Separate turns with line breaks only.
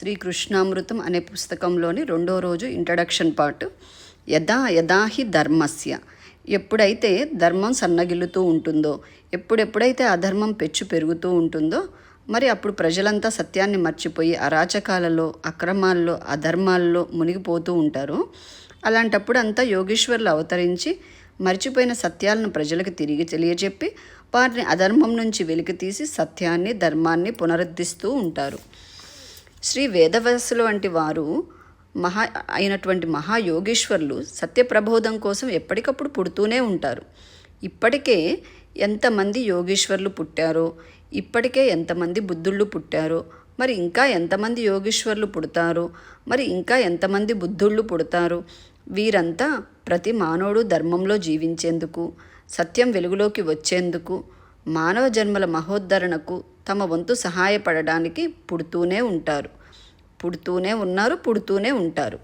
శ్రీకృష్ణామృతం అనే పుస్తకంలోని 2వ రోజు ఇంట్రడక్షన్ పార్ట్. యదా యదాహి ధర్మస్య, ఎప్పుడైతే ధర్మం సన్నగిల్లుతూ ఉంటుందో, ఎప్పుడెప్పుడైతే అధర్మం పెచ్చు పెరుగుతూ ఉంటుందో, మరి అప్పుడు ప్రజలంతా సత్యాన్ని మర్చిపోయి అరాచకాలలో, అక్రమాల్లో, అధర్మాల్లో మునిగిపోతూ ఉంటారు. అలాంటప్పుడు అంతా యోగీశ్వరులు అవతరించి మర్చిపోయిన సత్యాలను ప్రజలకు తిరిగి తెలియజెప్పి వారిని అధర్మం నుంచి వెలికితీసి సత్యాన్ని, ధర్మాన్ని పునరుద్ధరిస్తూ ఉంటారు. శ్రీ వేదవ్యాసులు వంటి వారు అయినటువంటి మహాయోగీశ్వరులు సత్యప్రబోధం కోసం ఎప్పటికప్పుడు పుడుతూనే ఉంటారు. ఇప్పటికే ఎంతమంది యోగీశ్వరులు పుట్టారో, ఇప్పటికే ఎంతమంది బుద్ధుళ్ళు పుట్టారో, మరి ఇంకా ఎంతమంది యోగీశ్వరులు పుడతారో, మరి ఇంకా ఎంతమంది బుద్ధుళ్ళు పుడతారో, వీరంతా ప్రతి మానవుడు ధర్మంలో జీవించేందుకు, సత్యం వెలుగులోకి వచ్చేందుకు, మానవ జన్మల మహోద్ధరణకు తమ వంతు సహాయపడడానికి పుడుతూనే ఉంటారు, పుడుతూనే ఉన్నారు, పుడుతూనే ఉంటారు.